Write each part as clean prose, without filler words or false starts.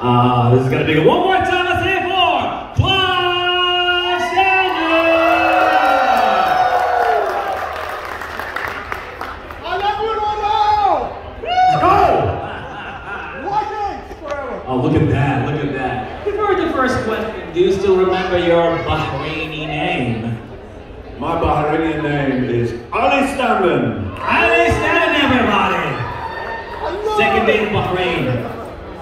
This is gonna be good. One more time, let's say it for Clive Standen! I love you, Ronald! Let's go! Vikings forever! Oh, look at that, look at that. Before the first question, do you still remember your Bahraini name? My Bahraini name is Akshay Kumar. Akshay Standen, everybody! Second day in Bahrain.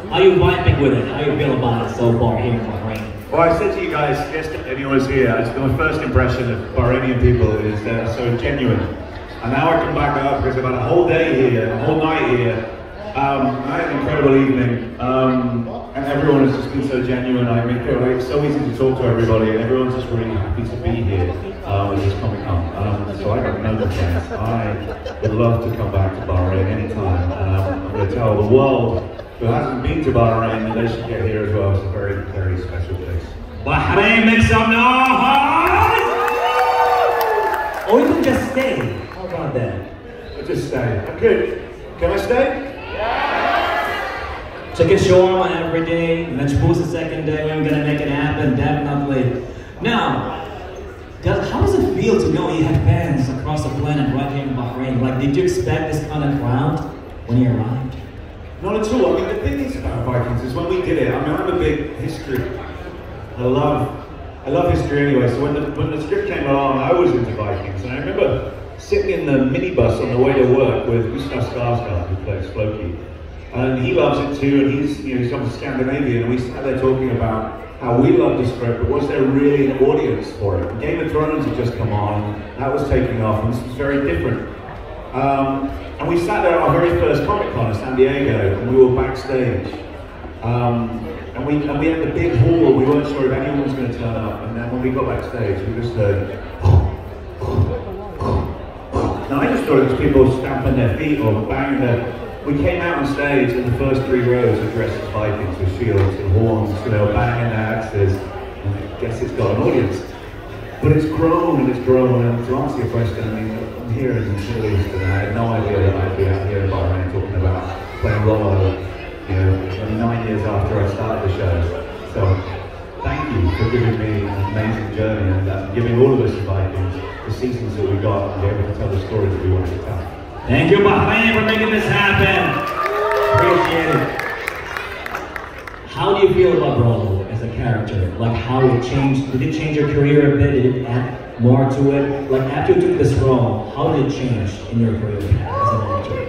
How are you vibing with it? How do you feel about it so far here in Bahrain? Well, I said to you guys yesterday, anyone was here, my first impression of Bahrainian people is they're so genuine. And now I can back up because I've had a whole day here, a whole night here. I had an incredible evening, and everyone has just been so genuine. I mean, it's so easy to talk to everybody, and everyone's just really happy to be here with this Comic-Con. So I got no complaints. I would love to come back to Bahrain anytime. I'm going to tell the world who hasn't been to Bahrain that they should get here as well. It's a very, very special place. Bahrain, make some noise! Or you can just stay. How about that? I'll just stay. I'm good. Can I stay? Check your shawarma every day. Let's boost the second day. We're gonna make it happen, definitely. Now, how does it feel to know you have fans across the planet right here in Bahrain? Like, did you expect this kind of crowd when you arrived? Not at all. I mean, the thing is about Vikings is when we did it. I mean, I'm a big history. I love history anyway. So when the script came along, I was into Vikings, and I remember sitting in the minibus on the way to work with Gustav Skarsgård, who plays Floki. And he loves it too, and he's from Scandinavia, and we sat there talking about how we love the script, but was there really an audience for it? Game of Thrones had just come on, that was taking off, and this was very different. And we sat there at our very first Comic-Con in San Diego, and we were backstage. And we had the big hall, we weren't sure if anyone was going to turn up, and then when we got backstage, we just heard, now I just thought it was people stamping their feet or banging their. We came out on stage and the first 3 rows were dressed as Vikings with shields and horns, they were banging their axes, and I guess it's got an audience. But it's grown, and to answer your question, I mean, I'm here in the Middle East, and I had no idea that I'd be out here in Bahrain talking about playing Rollo, 9 years after I started the show. So, thank you for giving me an amazing journey, and giving all of us in Vikings the seasons that we got, and be able to tell the stories that we wanted to tell. Thank you, Bahrain, for making this happen. Appreciate it. How do you feel about Rollo as a character? Like, how it changed? Did it change your career a bit? Did it add more to it? Like, after you took this role, how did it change in your career as an actor?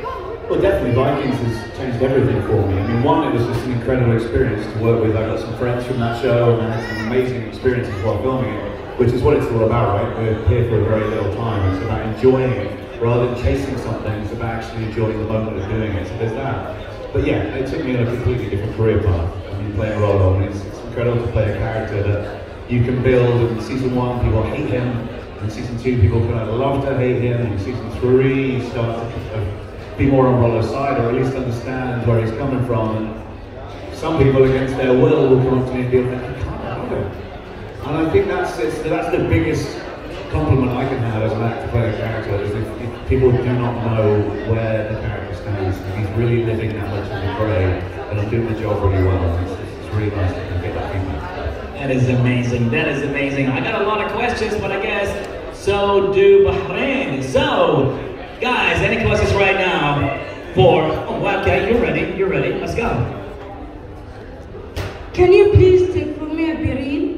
Well, definitely, Vikings has changed everything for me. I mean, one, it was just an incredible experience to work with. I got some friends from that show, and I had some amazing experiences while filming it, which is what it's all about, right? We're here for a very little time. It's about enjoying it. Rather than chasing something, it's about actually enjoying the moment of doing it. So there's that. But yeah, it took me on a completely different career path. I mean, playing Rollo, and it's incredible to play a character that you can build. In season 1, people hate him. In season 2, people kind of love to hate him. In season 3, you start to be more on Rollo's side, or at least understand where he's coming from. And some people, against their will come up to me and be like, I can't love him. And I think that's the biggest compliment I can have as an actor playing a character, is if people do not know where the character stands, and he's really living that much of the grey, and I'm doing the job really well. It's really nice to get that feedback. That is amazing, that is amazing. I got a lot of questions, but I guess so do Bahrain. So, guys, any questions right now for, okay, you're ready, let's go. Can you please take for me a BAHRAIN?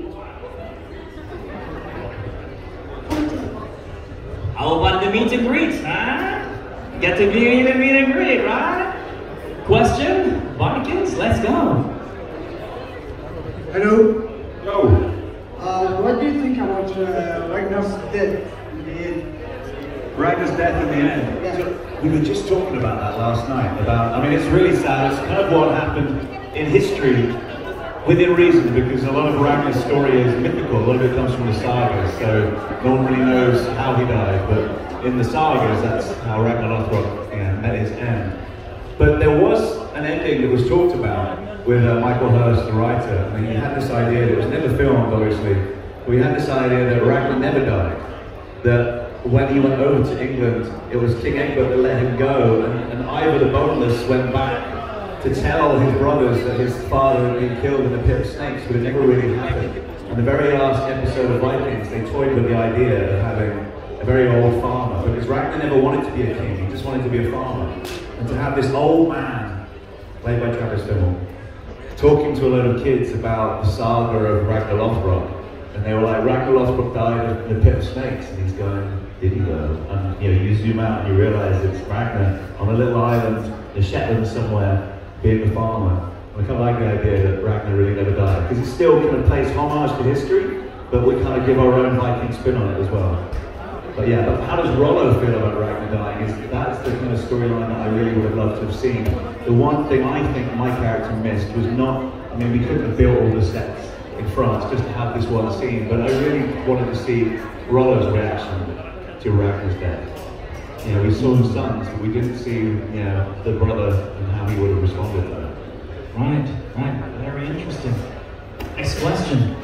How about the meet and greets, huh? Get to be in the meet and greet, right? Question? Vikings, let's go. Hello. Hello. What do you think about Ragnar's death in the end? Ragnar's death in the end. Yeah. So, we were just talking about that last night. I mean, it's really sad. It's kind of what happened in history within reason, because a lot of Ragnar's story is mythical. A lot of it comes from the sagas, so no one really knows how he died. But in the sagas, that's how Ragnar Lothbrok met his end. But there was an ending that was talked about with Michael Hurst, the writer. I mean, he had this idea that was never filmed, obviously. But we had this idea that Ragnar never died. That when he went over to England, it was King Egbert that let him go, and Ivar the Boneless went back to tell his brothers that his father had been killed in a pit of snakes, but it never really happened. And the very last episode of Vikings, they toyed with the idea of having a very old farmer, because Ragnar never wanted to be a king, he just wanted to be a farmer. And to have this old man, played by Travis Fimmel, talking to a lot of kids about the saga of Ragnar Lothbrok. And they were like, Ragnar Lothbrok died in a pit of snakes, and he's going, did he though? And you know, you zoom out and you realise it's Ragnar on a little island in Shetland somewhere, being the farmer. And I kind of like the idea that Ragnar really never died, because it still kind of pays homage to history, but we kind of give our own Viking spin on it as well. But yeah, but how does Rollo feel about Ragnar dying? That's the kind of storyline that I really would have loved to have seen. The one thing I think my character missed was not, I mean, we couldn't have built all the sets in France just to have this one scene, but I really wanted to see Rollo's reaction to Ragnar's death. You know, we saw the sons, but we didn't see, you know, the brother and how he would have responded to that. Right, right, very interesting. Next question.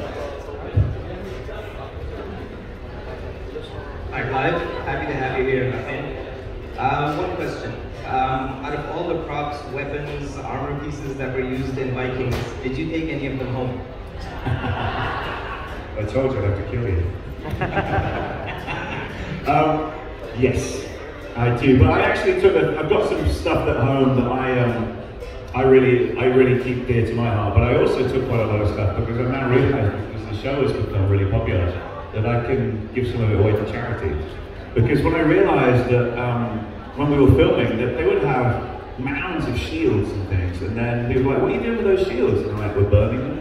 Hi Clive, happy to have you here, my friend. One question. Out of all the props, weapons, armor pieces that were used in Vikings, did you take any of them home? I told you I'd have to kill you. Yes, I do. But I actually I've got some stuff at home that I really keep dear to my heart. But I also took quite a lot of stuff because I've now realised, because the show has become really popular, that I can give some of it away to charity. Because when I realised that when we were filming, that they would have mounds of shields and things, and then people were like, what are you doing with those shields? And I'm like, we're burning them.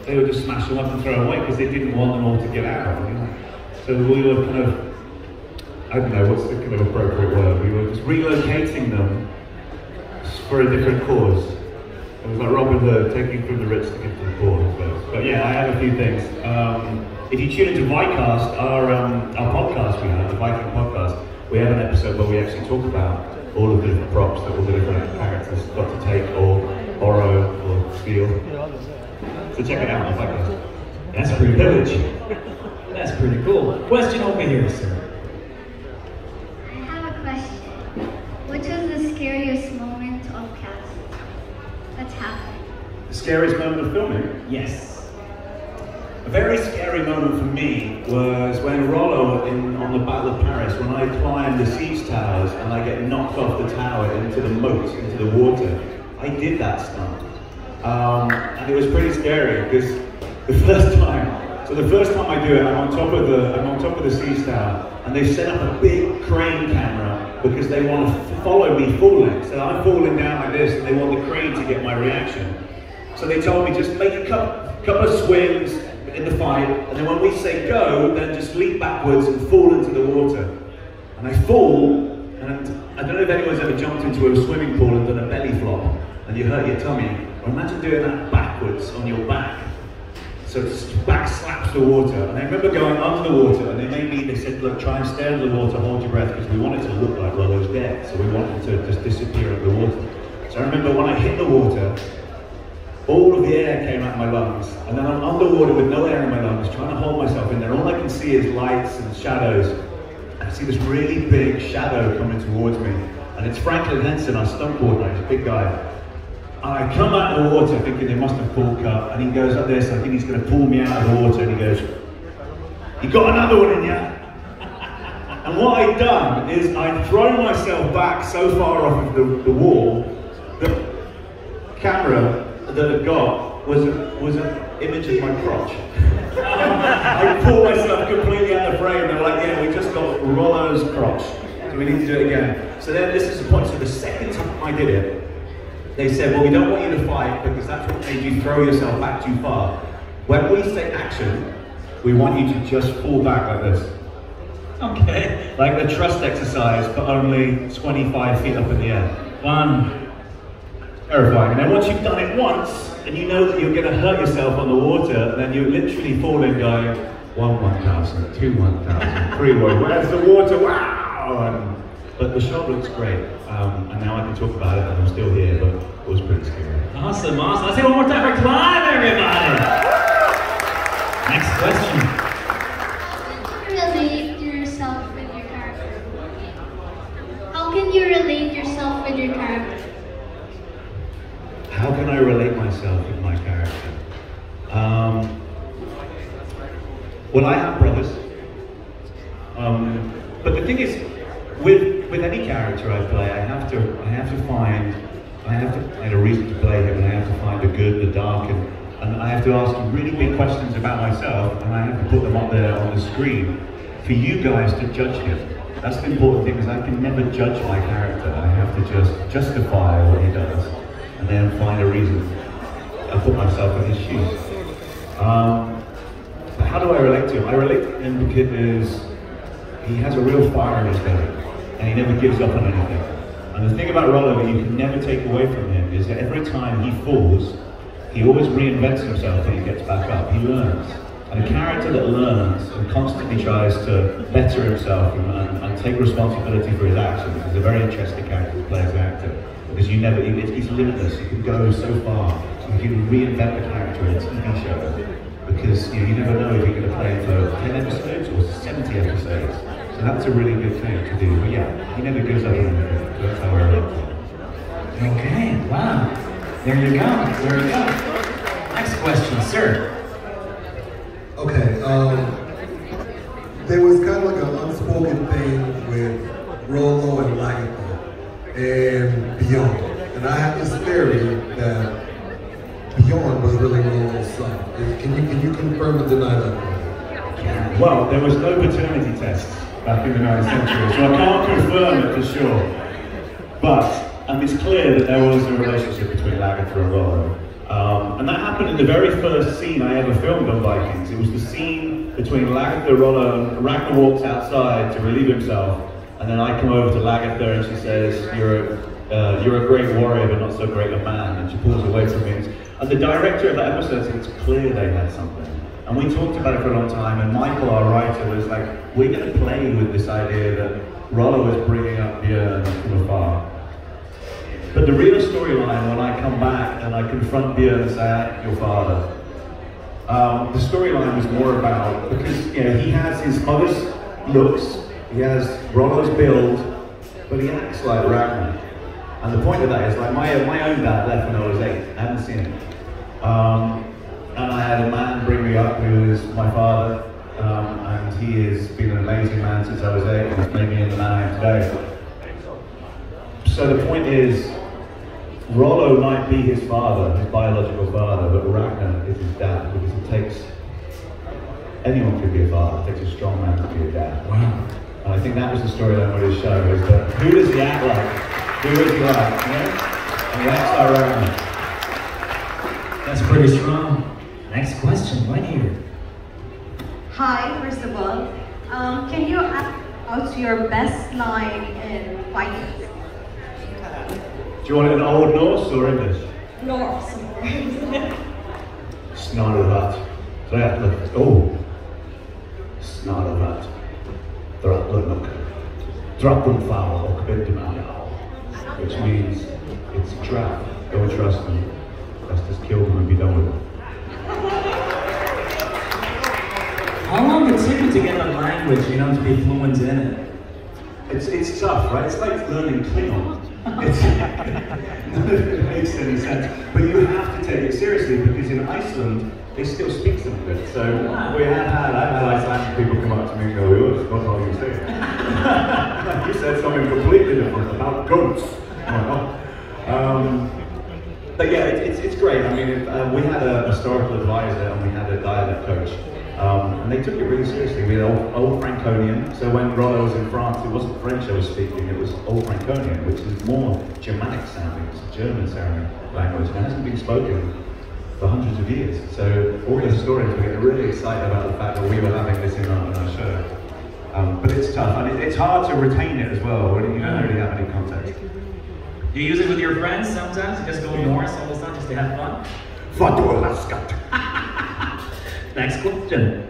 They would just smash them up and throw them away because they didn't want them all to get out. You know? So we were kind of, I don't know, what's the kind of appropriate word? We were just relocating them for a different cause. It was like Robin Hood taking from the rich to give to the poor. But yeah, I have a few things. If you tune into Vikecast, our podcast we have, the Viking podcast, we have an episode where we actually talk about all of the different props that all the different characters got to take or borrow or steal. So check it out on the Vikecast. That's pretty cool. That's pretty cool. Question over here, sir. I have a question. Which was the scariest moment of cast that's happened? The scariest moment of filming? Yes. A very scary moment for me was when Rollo on the Battle of Paris, when I climbed the siege towers and I get knocked off the tower into the moat, into the water. I did that stunt. And it was pretty scary because the first time I do it, I'm on top of the siege tower, and they set up a big crane camera because they want to follow me falling. So I'm falling down like this, and they want the crane to get my reaction. So they told me just make a couple of swims in the fight, and then when we say go, then just leap backwards and fall into the water. And I fall, and I don't know if anyone's ever jumped into a swimming pool and done a belly flop, and you hurt your tummy. Well, imagine doing that backwards on your back. So back slaps the water. And I remember going under the water, and they said, look, try and stay under the water, hold your breath, because we want it to look like Rollo's dead. So we want him to just disappear under the water. So I remember when I hit the water, all of the air came out of my lungs, and then I'm underwater with no air in my lungs, trying to hold myself in there. All I can see is lights and shadows. I see this really big shadow coming towards me, and it's Franklin Henson, our stunt coordinator, he's a big guy. I come out of the water thinking they must have pull cut, and he goes like this, I think he's going to pull me out of the water, and he goes, you got another one in you? And what I'd done is I'd thrown myself back so far off of the wall, the camera that I got was an image of my crotch. I pulled myself completely out of the frame, and they're like, yeah, we just got Rollo's crotch, so we need to do it again. So then this is the point, so the second time I did it, they said, well, we don't want you to fight because that's what made you throw yourself back too far. When we say action, we want you to just fall back like this. Okay. Like the thrust exercise, but only 25 feet up in the air. Fun. Terrifying. And then once you've done it once, and you know that you're going to hurt yourself on the water, and then you're literally falling going, 1,000, 2, 1,000, 3, 1, where's the water? Wow! But the shot looks great, and now I can talk about it, and I'm still here, but it was pretty scary. Awesome, awesome. Let's say one more time for Clive, everybody. Next question. How can you relate yourself with your character? How can you relate yourself with your character? how can I relate myself with my character? Well, I have brothers. But the thing is, with any character I play, I have to find a reason to play him, and I have to find the good, the dark, and I have to ask really big questions about myself, and I have to put them up there on the screen for you guys to judge him. That's the important thing, is I can never judge my character. I have to just justify what he does, and then find a reason and put myself in his shoes. How do I relate to him? I relate to him because he has a real fire in his belly, and he never gives up on anything. And the thing about Rollo that you can never take away from him is that every time he falls, he always reinvents himself and he gets back up. He learns. And a character that learns and constantly tries to better himself and take responsibility for his actions is a very interesting character to play as an actor. Because he's limitless. You can go so far. You can reinvent the character in a TV show. Because you never know if you're going to play him for 10 episodes or 70 episodes. So that's a really good thing to do. But yeah, he never gives up on anything. So that's how I relate to him. Okay, wow. There you go. There you go. Next question, sir. Okay, there was kind of like an unspoken thing with Rollo and Lagatha and Beyond. And I have this theory that Beyond was really Rollo's son. Can you confirm or deny that? Well, there was no paternity tests back in the 19th century, so I can't confirm it for sure. But it's clear that there was a relationship between Lagatha and Rollo. And that happened in the very first scene I ever filmed on Vikings. It was the scene between Lagatha, Rollo, and Ragnar walks outside to relieve himself, and then I come over to Lagatha and she says, you're a great warrior, but not so great a man, and she pulls away from me. And the director of that episode said it's clear they had something. And we talked about it for a long time, and Michael, our writer, was like, we're going to play with this idea that Rollo was bringing up Björn from afar. But the real storyline, when I come back and I confront Björn and say, I'm your father, the storyline was more about, because he has his mother's looks, he has Rollo's build, but he acts like Ragnar. And the point of that is, like, my own dad left when I was 8, I haven't seen him. And I had a man bring me up who is my father, and he has been an amazing man since I was 8, and he's made me into the man I am today. So the point is, Rollo might be his father, his biological father, but Ragnar is his dad, because it takes, anyone could be a father, it takes a strong man to be a dad. Wow. And I think that was the storyline of his show, is that who does he act like? Who is he like? And he acts like Ragnar. That's pretty strong. Next question, right here. Hi, first of all. Can you act out your best line in Vikings? Do you want it in Old Norse or English? Norse. Snarlavat. Oh. Snarlavat. Dratlunuk. Drapunfal och Bendimanjal. Which means it's a trap. Don't trust them. Let's just kill them and be done with them. How long did it take you to get that language, to be fluent in it? It's tough, right? It's like learning Klingon. None of it makes any sense. But you have to take it seriously, because in Iceland, they still speak some of it. So I've had Icelandic people come up to me and go, oh, it's not how you say it. You said something completely different about goats. But yeah, it's great. I mean, we had a historical advisor and we had a dialect coach. And they took it really seriously. We had old Franconian, so when Rollo was in France, it wasn't French I was speaking, it was Old Franconian, which is more Germanic sounding, it's a German sounding language, and it hasn't been spoken for hundreds of years. So all the historians were getting really excited about the fact that we were having this in our show. But it's tough, and it's hard to retain it as well, when you don't really have any context. You use it with your friends sometimes? You just go Norse all the time just to have fun? Next question.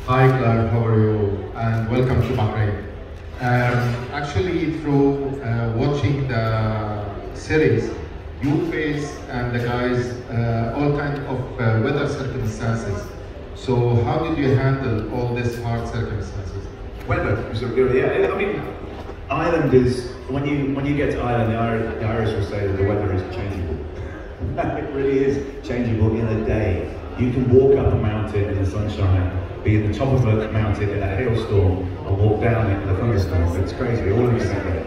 Hi Clive, how are you? And welcome to Bahrain. Actually, through watching the series, you face and the guys all kinds of weather circumstances. So how did you handle all these hard circumstances? Weather, yeah. I mean, Ireland is, when you get to Ireland, the Irish will say that the weather is changeable. It really is changeable in a day. You can walk up a mountain in the sunshine, be at the top of a mountain in a hailstorm, and walk down it in a thunderstorm. It's crazy, all in the same day.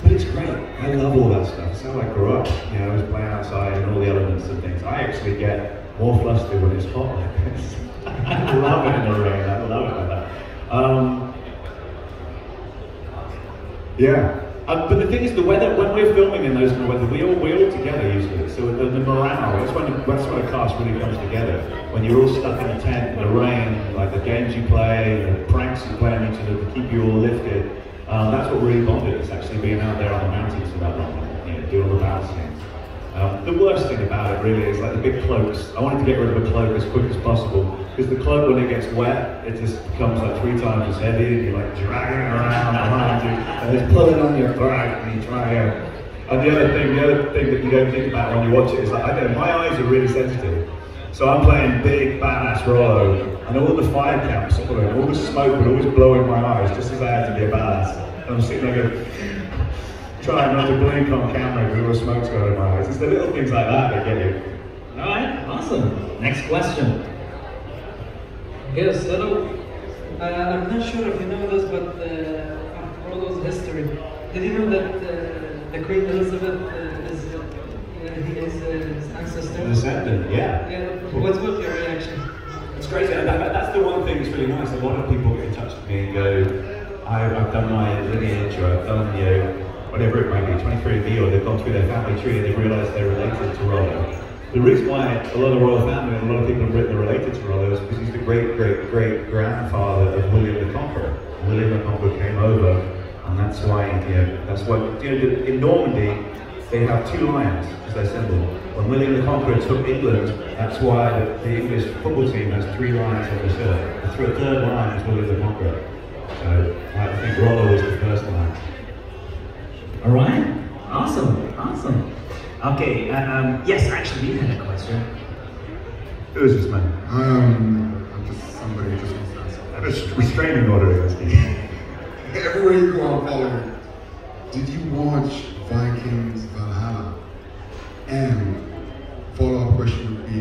But it's great. I love all that stuff. It's how I grew up. You know, I was playing outside and all the elements and things. I actually get more flustered when it's hot like this. I love it in the rain. I love it like that. Yeah. But the thing is, the weather, when we're filming in those kind of weather, we're all together usually. So the morale, that's when a cast really comes together. When you're all stuck in a tent in the rain, like the games you play, the pranks you play on each other to keep you all lifted. That's what really bonded us, actually, being out there on the mountains for that long, you know, doing all the balancing. The worst thing about it really is like the big cloaks. I wanted to get rid of a cloak as quick as possible, because the cloak, when it gets wet, it just becomes like 3 times as heavy, and you're like dragging it around behind you, and it's pulling on your back, and you try out. And the other thing that you don't think about when you watch it is like, I know my eyes are really sensitive. So I'm playing big, badass Rollo, and all the fire camps, all the smoke would always blow in my eyes, just as I had to be a badass. And I'm sitting there going, trying not to blink on camera because all the smoke's going in my eyes. It's the little things like that that get you. Alright, awesome. Next question. Yes, hello. I'm not sure if you know this, but Rollo's history. Did you know that the Queen Elizabeth is his ancestor? Descendant, yeah. What's your reaction? It's crazy. That's the one thing that's really nice. A lot of people get in touch with me and go, I've done my lineage, or I've done, you know, whatever it might be, 23andMe, or they've gone through their family tree and they've realised they're related to Rollo. The reason why a lot of the royal family and a lot of people have written they're related to Rollo is because he's the great-great-great-grandfather of William the Conqueror. William the Conqueror came over, and that's why, in Normandy, they have 2 lions as their symbol. When William the Conqueror took England, that's why the English football team has 3 lions on the shirt. The 3rd lion is William the Conqueror. So I think Rollo was the 1st lion. All right, awesome. Okay, yes, actually, we had a question. Who is this man? I'm just somebody who just wants to ask. I have a restraining order against you. Everywhere you go, I'm following you. Did you watch Vikings Valhalla? And follow-up question would be,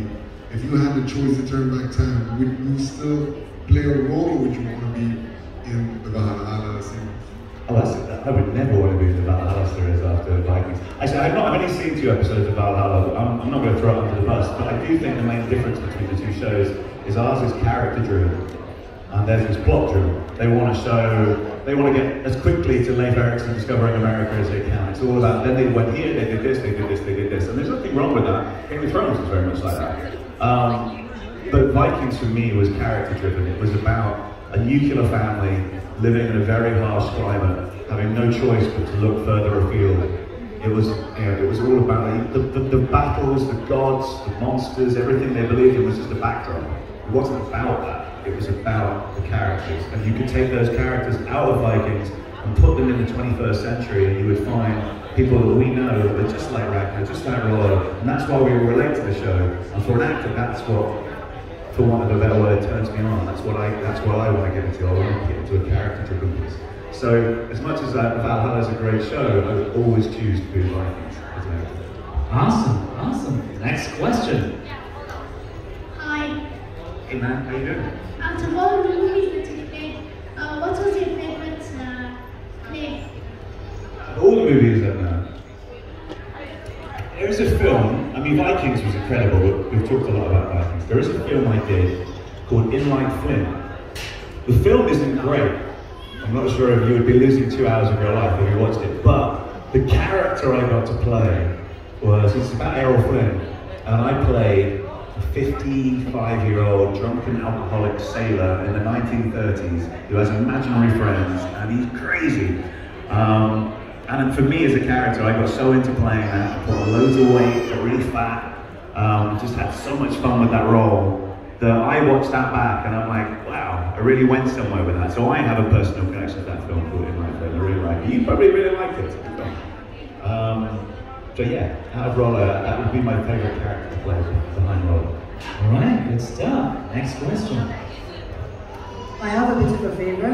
if you had the choice to turn back time, would you still play a role, or would you want to be in the Valhalla series? Oh, I would never want to be in the Valhalla series after Vikings. Actually, I've only seen 2 episodes of Valhalla. I'm not going to throw it under the bus, but I do think the main difference between the 2 shows is ours is character-driven, and theirs is plot-driven. They want to get as quickly to Leif Erikson discovering America as they can. It's all about, then they went here, they did this, they did this, they did this, and there's nothing wrong with that. Game of Thrones is very much like that. But Vikings for me was character-driven. It was about a nuclear family living in a very harsh climate, having no choice but to look further afield. It was all about the battles, the gods, the monsters, everything they believed in was just a backdrop. It wasn't about that. It was about the characters. And you could take those characters out of Vikings and put them in the 21st century, and you would find people that we know that are just like Ragnar, just like Rollo, and that's why we relate to the show. And for an actor, that's what, for want of a better word, turns me on. That's what I want to get into. I want to get into a character-driven piece. So, as much as Valhalla is a great show, I would always choose to be Vikings as an actor. Awesome. Next question. Hi. Hey man, how you doing? Out of all the movies that you played, what was your favorite play? All the movies I've done. There is a film, I mean Vikings was incredible, but we've talked a lot about Vikings. There is a film I did called In Like Flint. The film isn't great. I'm not sure if you would be losing 2 hours of your life if you watched it, but the character I got to play was, it's about Errol Flynn, and I played a 55-year-old drunken alcoholic sailor in the 1930s who has imaginary friends, and he's crazy. And for me as a character, I got so into playing that, I put on loads of weight, got really fat, just had so much fun with that role, that I watched that back and I'm like, wow, I really went somewhere with that. So I have a personal connection to that film called In Like Flint. I really like it. You probably really liked it. So yeah, out of Rollo, that would be my favourite character to play behind Rollo. Alright, good stuff. Next question. I have a bit of a favour.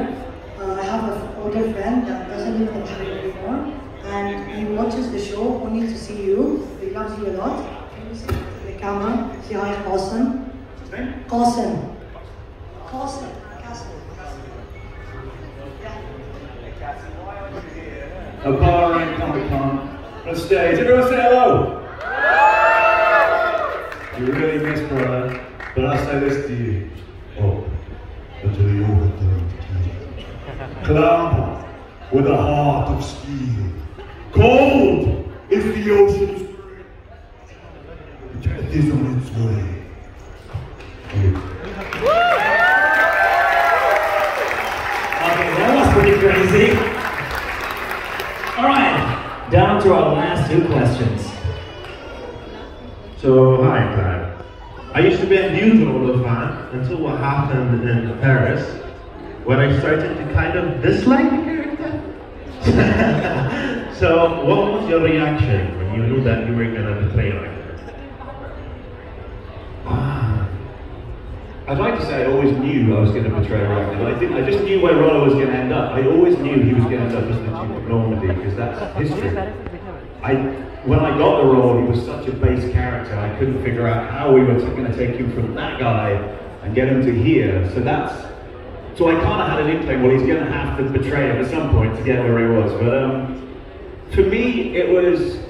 I have older friend that doesn't live in Bahrain anymore, and he watches the show only to see you. He loves you a lot. Can you say to the camera? Say hi, Qasim. What's his name? Qasim. Qasim. A BAHRAIN Comic Con on stage. Everyone say hello! You really miss brother, but I say this to you. Oh, until you overturn clamor with a heart of steel. Cold is the ocean's spring. Death is on its way. Okay, that was pretty crazy. Alright, down to our last two questions. So, hi Clive. I used to be a huge Rolo fan until what happened in Paris, when I started to kind of dislike the character. So, what was your reaction when you knew that you were gonna betray like that? I'd like to say I always knew I was going to betray Ragnar. I just knew where Rollo was going to end up. I always knew he was going to end up as the Duke of Normandy, because that's history. When I got the role, he was such a base character, I couldn't figure out how we were going to take him from that guy and get him to here. So I kind of had an inkling, well, he's going to have to betray him at some point to get where he was. But for me, it was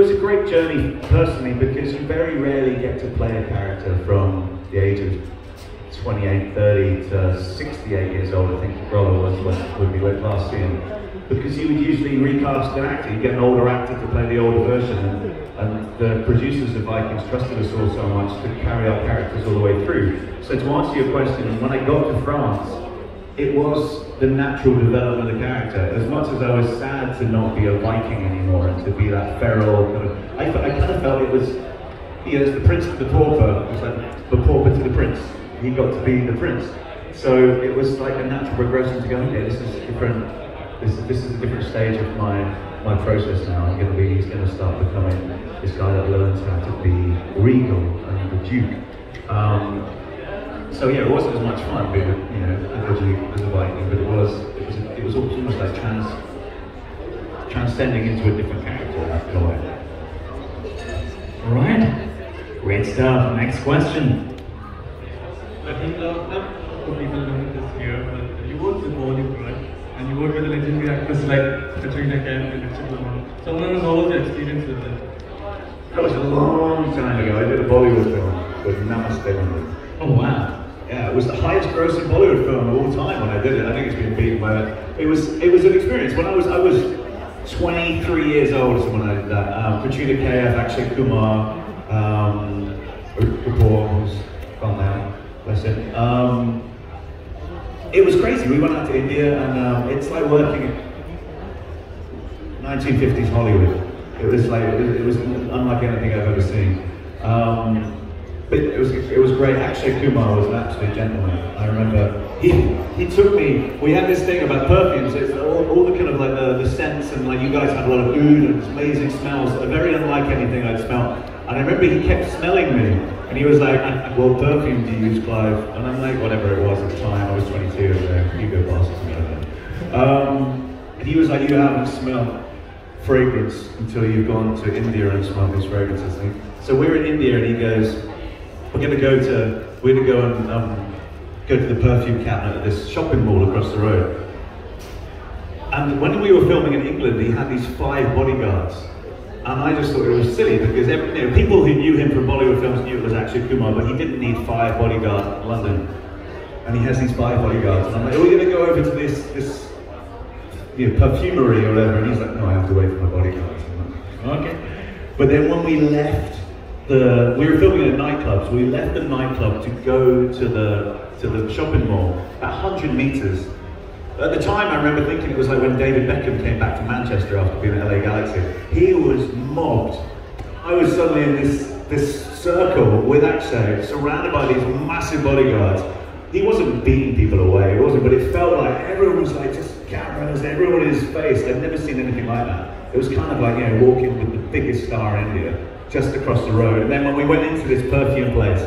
a great journey personally, because you very rarely get to play a character from the age of 28, 30 to 68 years old, I think Rollo was when we went last see him. Because you would usually recast an actor, you get an older actor to play the older version, and the producers of Vikings trusted us all so much to carry our characters all the way through. So to answer your question, when I got to France, it was the natural development of the character. As much as I was sad to not be a Viking anymore and to be that feral kind of, I kind of felt it was, you know, it's the prince to the pauper. It was like the pauper to the prince. He got to be the prince. So it was like a natural progression to go, okay, this is different. This is a different stage of my process now. He's going to start becoming this guy that learns how to be regal and the duke. So yeah, it wasn't as much fun being, you know, a duke as a Viking, but it was almost like transcending into a different character in a way. All right. Great stuff. Next question. I think not people know this here, but you worked with Bollywood, right? And you worked with legendary actors like Katrina Kaif and Akshay Kumar. So I want to know, how was your experience with them? That was a long time ago. I did a Bollywood film with Namaste on it. Oh wow. Yeah, it was the highest grossing Bollywood film of all time when I did it. I think it's been beaten by it. It was an experience. When I was 23 years old when I did that. Katrina Kaif, Akshay Kumar, Kapoor was gone now. Bless him. It was crazy. We went out to India, and it's like working in 1950s Hollywood. It was like it was unlike anything I've ever seen. But it was great. Akshay Kumar was an absolute gentleman. I remember he took me. We had this thing about perfumes. It's all the kind of like the scents, and like you guys had a lot of oud and amazing smells, very unlike anything I'd smelled. And I remember he kept smelling me, and he was like, "What perfume do you use, Clive?" And I'm like, whatever it was at the time. I was 22, and Hugo Boss or something. And he was like, "You haven't smelled fragrance until you've gone to India and smelled these fragrances." So we're in India, and he goes, we're going to go and go to the perfume cabinet at this shopping mall across the road. And when we were filming in England, he had these 5 bodyguards. And I just thought it was silly, because people who knew him from Bollywood films knew it was Akshay Kumar, but he didn't need 5 bodyguards in London. And he has these 5 bodyguards. And I'm like, are we going to go over to this perfumery or whatever? And he's like, no, I have to wait for my bodyguards. I'm like, okay. But then when we left, we were filming at a nightclub, so we left the nightclub to go to the shopping mall, about 100 meters. At the time, I remember thinking it was like when David Beckham came back to Manchester after being at LA Galaxy. He was mobbed. I was suddenly in this circle with Akshay, surrounded by these massive bodyguards. He wasn't beating people away, but it felt like everyone was like just cameras, everyone in his face. I'd never seen anything like that. It was kind of like, you know, walking with the biggest star in India, just across the road. And then when we went into this perfume place,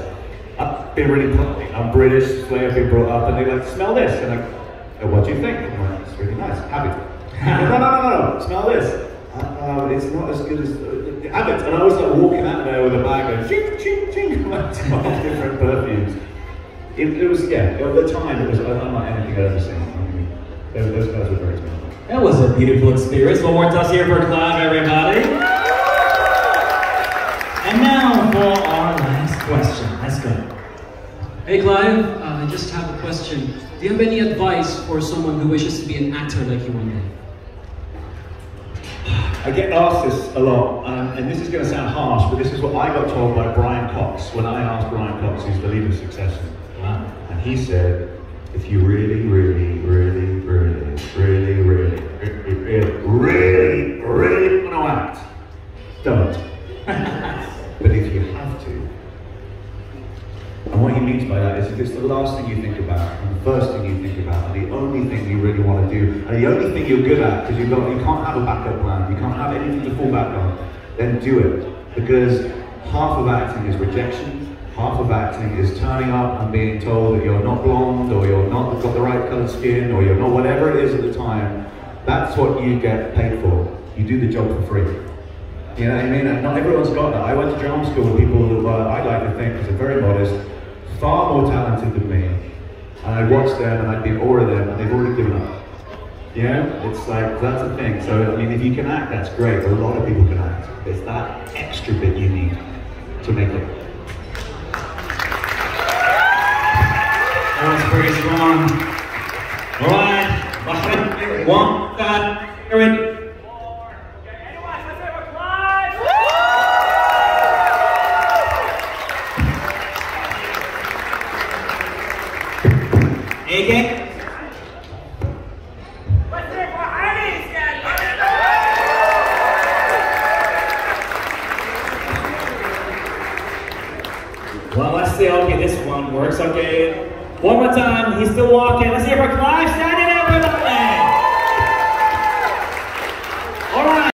I've been really polite. I'm British, way I've been brought up, and they're like, smell this. And I'm like, what do you think? I'm like, thinking, nice, have it. No, smell this. It's not as good as have it. And I was like walking out there with a bag of ching, ching, ching, like 12 different perfumes. It was, yeah, at the time, it was unlike anything I'd ever seen. I mean, those guys were very smart. That was a beautiful experience. One more toss here for Clive, everybody. And now for our last question. Let's go. Hey Clive, I just have a question. Do you have any advice for someone who wishes to be an actor like you one day? I get asked this a lot, and this is going to sound harsh, but this is what I got told by Brian Cox when I asked Brian Cox, who's the lead of Succession. And he said, if you really want to act, don't. But if you have to, and what he means by that is if it's the last thing you think about, and the first thing you think about, and the only thing you really want to do, and the only thing you're good at, because you can't have a backup plan, you can't have anything to fall back on, then do it. Because half of acting is rejection, half of acting is turning up and being told that you're not blonde, or you're not got the right coloured skin, or you're not whatever it is at the time. That's what you get paid for. You do the job for free. You know what I mean? And not everyone's got that. I went to drama school with people who I like to think, because they're very modest, far more talented than me. And I watched them and I'd be in awe of them, and they've already given up. You know? It's like, that's a thing. So, I mean, if you can act, that's great, but a lot of people can act. It's that extra bit you need to make it. That was pretty strong. All right, BAHRAIN, one, here AK? Well, let's see. Okay, this one works. Okay, one more time. He's still walking. Let's hear for Clive Standen.